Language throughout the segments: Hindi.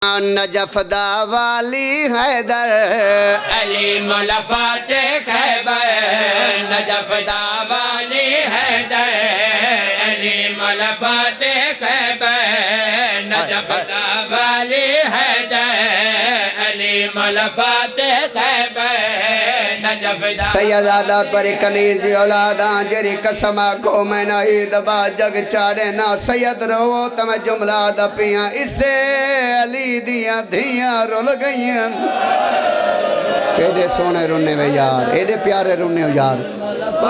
नजफदा वाली हैदर अली मुलफात खैबर नजफदा वाली हैदर अली मुलफात खैबर नजफदा वाली हैदर अली मुलफात खैबर नजफदा सैयदादा तोरी कनीज औलादा जरी कसमा को मैं नहीं दबा जग चाड़े ना सैयद रो तम जुमला दपिया इसे अली दिया धिया रुल गईयां एडे सोने रुन्ने वे यार एडे प्यारे रुन्ने हो यार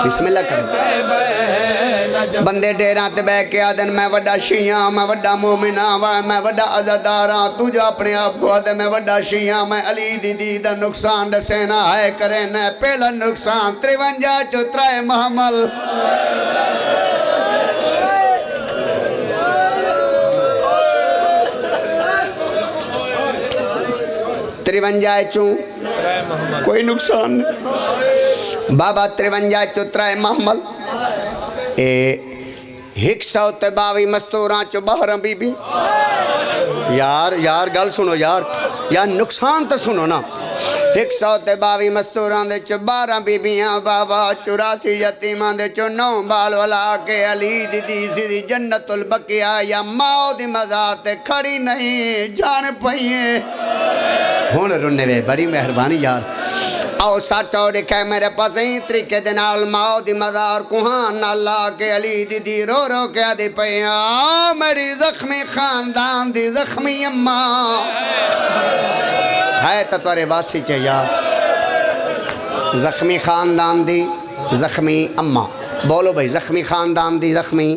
बिस्मिल्लाह कर बंदे डेरा ते बह के आदन मैं वड्डा शिया मैं वड्डा मोमिना वा मैं वड्डा अज़ादार हां तू जो अपने आप को आदे मैं वड्डा शिया मैं अली दीदी दा नुकसान दसेना है करे न पहला नुकसान 53 चौतरा महमल त्रिवंजा चू कोई नुकसान नहीं बाबा 53 चौतरा महमल ए 122 मस्तूरा चो 12 बीबी यार गल सुनो यार नुकसान तो सुनो ना 122 मस्तूरा दे चो 12 बीबियां बाबा 84 यतीमां दे चो 9 बाल वाला के अली दीदी सीधी जन्नतुल बकिया या माओ दी मज़ार ते खड़ी नहीं जान पईए हुण रुन्ने वे बड़ी मेहरबानी यार आओ सच और दिखा मेरे पास ही तरीके दे नाल माओ दी मज़ार कुहान नाल ला के अली दीदी रो रो के आदि पिया मेरी जख्मी खानदान दी जख्मी अम्मा है तो तोरे वासी च यार जख्मी खानदान दी जख्मी अम्मा बोलो भाई जख्मी खानदान दी जख्मी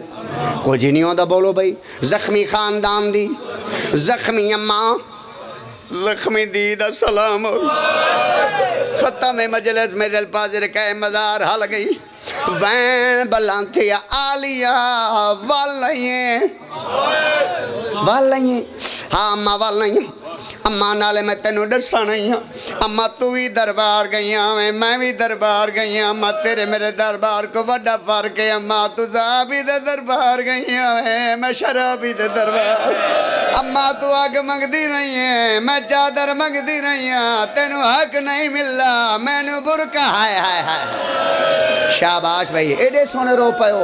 को जिनियों दा बोलो भाई जख्मी खानदान दी जख्मी अम्मा जख्मी दी दा सलाम खत्म मजलिस मेरे पाजर के मज़ार हल गई वैन बलांथिया आलिया वालिए हाँ अम्मा वालिए अम्मा नाले मैं तेनू दसा नहीं हाँ अम्मा तू भी दरबार गई मैं भी दरबार गई अम्मा तेरे मेरे दरबार को बड़ा फर्क है अम्मा तू भी दे दरबार गई मैं शराबी दे दरबार अम्मा तू अग मंगती नहीं है मैं चादर मंगती नहीं हाँ तेनू हक नहीं मिलता मैनू बुरका हाय हाय हाय शाबाश भाई एडे सोने रो पाओ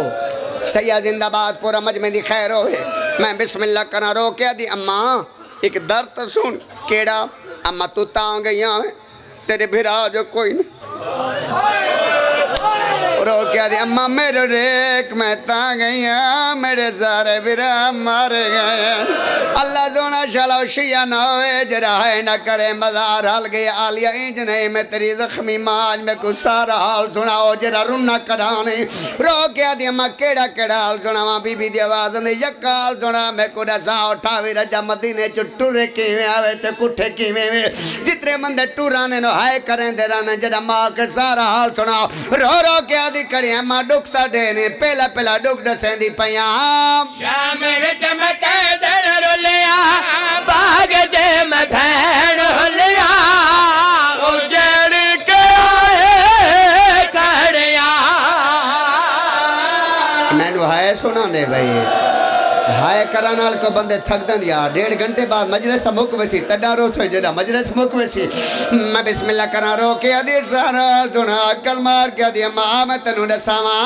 सैयद जिंदाबाद पूरा मजमे दी खैर हो मैं बिस्मिल्लाह करा रो क्या दी अम्मा एक दर्द तो सुन केड़ा अम्मा तू तां गई तेरे भिरा जो कोई नहीं रो क्या दी अम्मा मेरे रेक मैं ता गई मेरे सारे भिरा मारे गए अल्लाह जोना शाला शिया ना होए जरा है ना करे मज़ार हल गए आलिया इंज नहीं मैं तेरी जख्मी माज में कुछ सारा हाल सुनाओ जरा रुन्ना कढ़ाने रो क्या दी अम्मा केड़ा केड़ा हाल सुनावा बीबी दी आवाज ने यकाल सुना मैं को दसा उठावी रजा मदीने च टुरे किवें आवे ते कुठे किवें जितने बंदे टुराने नो हाय करें दे राने जरा मां के सारा हाल सुनाओ रो रो क्या कड़ी अम्मा दुखता देने पहला दुख दसेंदी पया शाम विच मैं कैदर रोलिया बाग दे मैं भैन होलिया उजड़ के आए खड़िया मैनू हाय सुना दे भाई हाय करा नाल को बंदे थकदन यार 1.5 घंटे बाद मजलिस मुक वसी तड़ा रोस जड़ा मजलिस मुक वसी मैं बिस्मिल्लाह करा रो के अदी सारा सुना अकल मार के अदी मां मैं तनु दसावा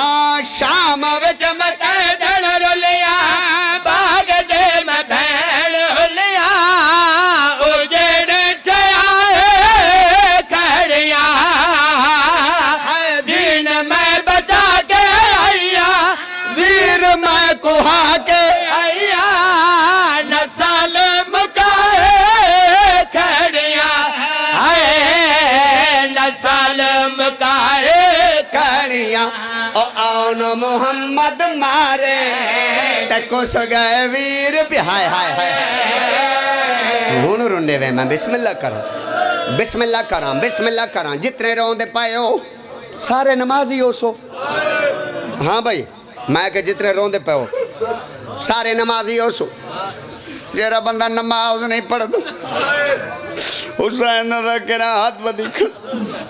शाम विच मैं कैदर रोलिया बाग दे मैं भैन होलिया उजड़ के आए खड़िया दिन मैं बचा के आया वीर मैं कुहा के मोहम्मद मारे तको सगाए वीर भी हाय हाय हाय हुन रुंडे वे मैं बिस्मिल्लाह करा जितने रोंदे पायो सारे नमाजी हो सो हाँ भाई मैं के जितने रोंदे पायो सारे नमाजी हो सो जेरा बंदा नमाज नहीं पढ़ता हुसैन दा केरा हाथ बदी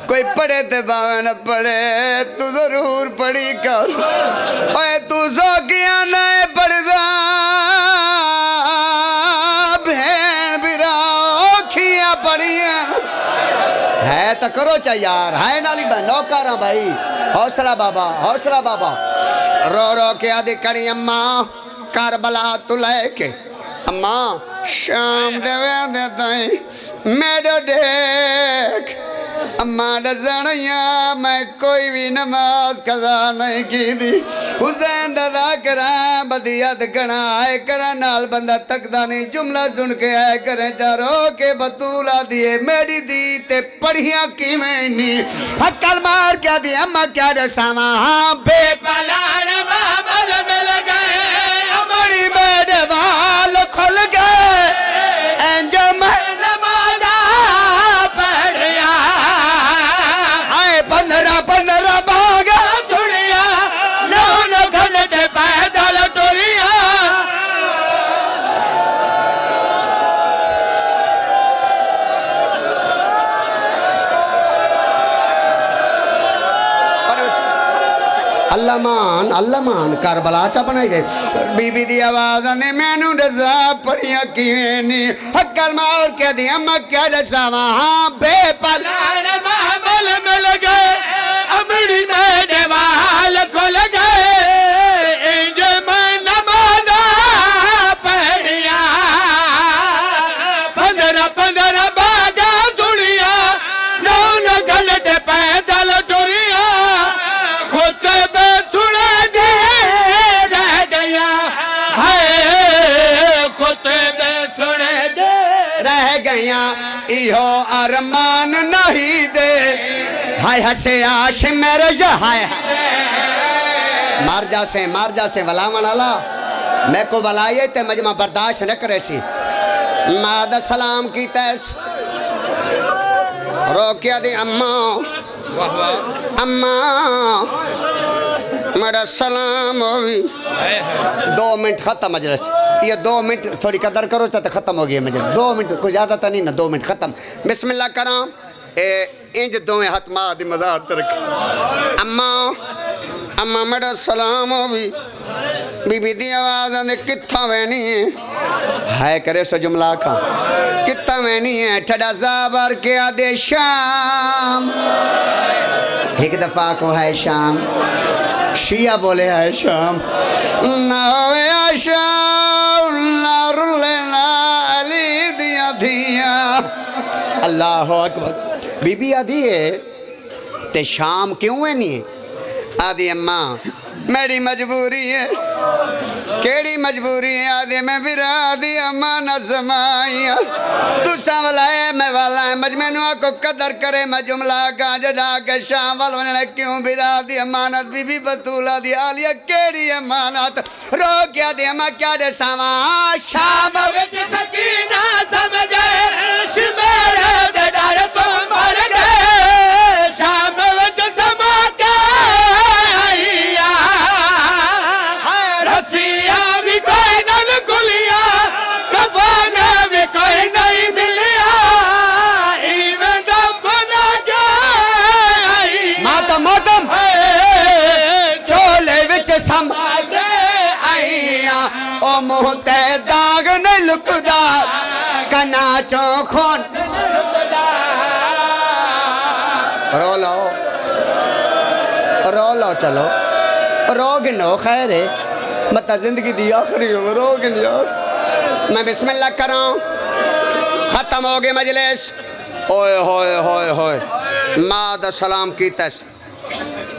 कोई पढ़े ते बावे न पढ़े तू जरूर पढ़ी कर ओए तू जोगियां नहीं पढ़दा भेण बिरा पड़िया है तो करो चा यार है नाली मैं नौकर हाँ भाई हौसला बाबा रो रो के आदि करी अम्मा करबला तू लेके अम्मा शाम देवे देता मेरा देख अम्मा दसणिया मैं कोई भी नमाज कज़ा नहीं की थी हुसैन दादा करा बदियत गणा आए करा नाल बंदा तकदा नहीं जुमला सुन के आए करे चारो के बतूला दिए मेरी दी ते पढ़िया की मैंने हक्कल मार क्या दी अम्मा क्या दसावा बेपलान बाबल मिल गए हमारी मेरे बाल खुल गए एंजल में नमाजा पढ़िया 15 भागा सुनिया 9 घंटे पैदल टुरिया अल्लामान करबला चा बनाई गए बीबी दी आवाज ने मैनू दसा पढ़िया किवें नी हक्कल मार के दी अम्मा क्या दसा वहां बेपलान महमल मिल गए अमड़ी में देवाल खुल गए इंज में नमाजा पढ़िया 15 बागा सुनिया 9 घंटे पैदल टुरिया खुतबे सुने दे रह गया है खुतबे सुने दे रह गया इहो अरमान नहीं दे हाय हसे आश मेरे हाय मार जा से वलावन अला मैं को वलाये ते मजमा बर्दाश्त न करे सी माद सलाम की तैस रोकिया दे अम्मा मेरा सलाम होवी 2 मिनट खत्म मजलिस ये 2 मिनट थोड़ी कदर करो चाहे खत्म हो गई मजलिस 2 मिनट कोई ज़्यादा तो नहीं ना 2 मिनट खत्म बिस्मिल्लाह करा इंज दोवें हाथ मार दी मज़ार तरक अम्मा मेरा सलाम होवी बीबी दी आवाज़ आंदे कित्था वैनी है करे सो जुमला खा कित्था वैनी है ठड़ा ज़ाबर के आदे शाम एक दफ़ा को है शाम शिया बोले है शाम ना होया शाम ना रुले ना अली दिया दिया अल्लाह अकबर बीबी आदि है ते शाम क्यों है नहीं आदि अम्मा मेरी मजबूरी है केड़ी मजबूरी है आदि मैं बिरा दी अम्मा न समाइया तुसा वलाए मैं वाला है मजमेनु को कदर करे मैं जुमला का जड़ा के शाम वाल वने क्यों बिरा दी अमानत बीबी बतूला दी आलिया केड़ी अमानत रो क्या दी अम्मा क्या दे सावा शाम विच सकीना समझे शिमेरे दे डर तो मर गए शाम विच समा के आईया रसिया भी कोई न खुलिया कफन भी कोई नहीं मिलिया इवें दफना के मातम चोले विच समा के आईया ओ मुंह ते दाग नहीं लुकदा कना चो खून रो लो चलो रोग नो खैर है मत जिंदगी दी आखिरी हो रोग यार मैं बिस्मिल्लाह करा खत्म हो गई मजलिस ओए होए होए होए माद सलाम की तस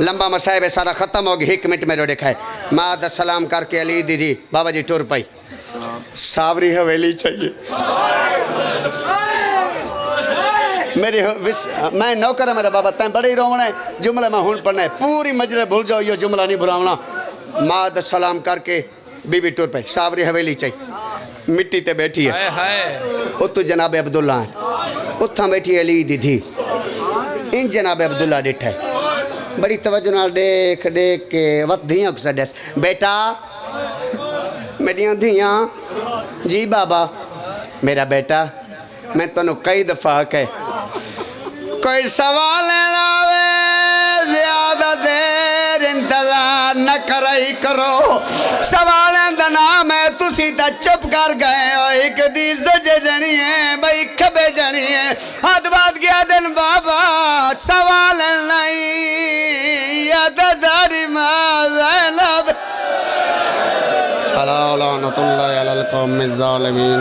लंबा मसाइब सारा खत्म हो गया 1 मिनट में जो देखा है माद सलाम करके अली दीदी बाबा जी टुर पाई सावरी हवेली चाहिए मेरे मैं नौकर है मेरा बाबा तैं बड़े ही रोवना है जुमला मैं हूँ पढ़ना है पूरी मजलिस भूल जाओ ये जुमला नहीं बुलावना माद सलाम करके बीबी टुर पाई सावरी हवेली चाहिए मिट्टी ते बैठी है उतो जनाब अब्दुल्ला है उथा बैठी अली दीदी इन जनाब अब्दुल्ला डिठा है बड़ी तवज्जो नाल देख देख के वत धियां को सदस बेटा मेरियां धियां जी बाबा मेरा बेटा मैं तेनों कई दफ़ा कह कोई सवाल लावे ज्यादा देर इंतजार न करई करो सवाल दा नाम है तुसी ता चुप कर गए हो एक दी सजे जनी है भाई खबे जनी है हाथ बात गया दिन बाबा सवाल नहीं या दारी ज़ैनब अला लानतुल्लाह अलल कौमिज़ ज़ालिमीन।